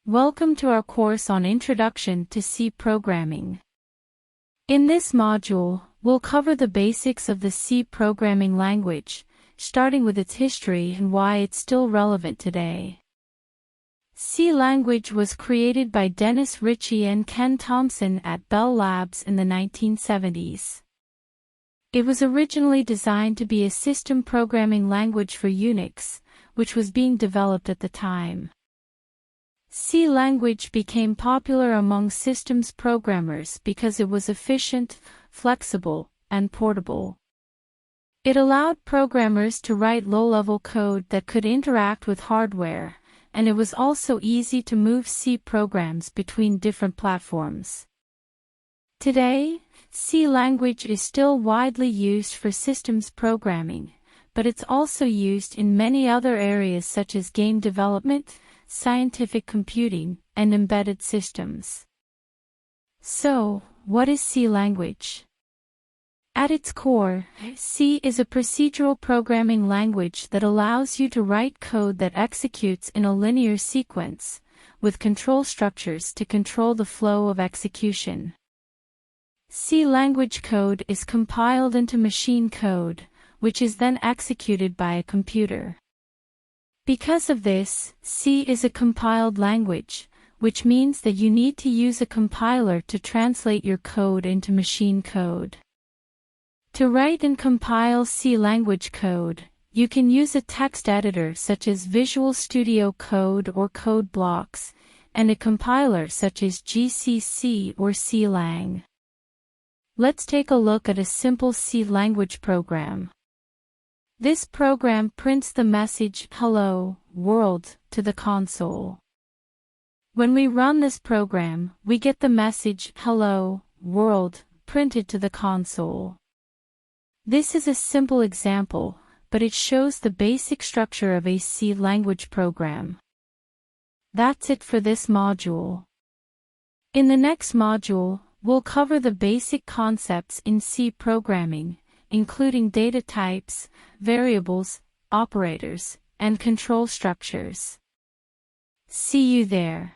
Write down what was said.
Welcome to our course on Introduction to C Programming. In this module, we'll cover the basics of the C programming language, starting with its history and why it's still relevant today. C language was created by Dennis Ritchie and Ken Thompson at Bell Labs in the 1970s. It was originally designed to be a system programming language for Unix, which was being developed at the time. C language became popular among systems programmers because it was efficient, flexible, and portable. It allowed programmers to write low-level code that could interact with hardware, and it was also easy to move C programs between different platforms. Today, C language is still widely used for systems programming, but it's also used in many other areas such as game development, scientific computing, and embedded systems. So, what is C language? At its core, C is a procedural programming language that allows you to write code that executes in a linear sequence, with control structures to control the flow of execution. C language code is compiled into machine code, which is then executed by a computer. Because of this, C is a compiled language, which means that you need to use a compiler to translate your code into machine code. To write and compile C language code, you can use a text editor such as Visual Studio Code or Code Blocks, and a compiler such as GCC or CLang. Let's take a look at a simple C language program. This program prints the message "Hello, world" to the console. When we run this program, we get the message "Hello, world" printed to the console. This is a simple example, but it shows the basic structure of a C language program. That's it for this module. In the next module, we'll cover the basic concepts in C programming, including data types, variables, operators, and control structures. See you there.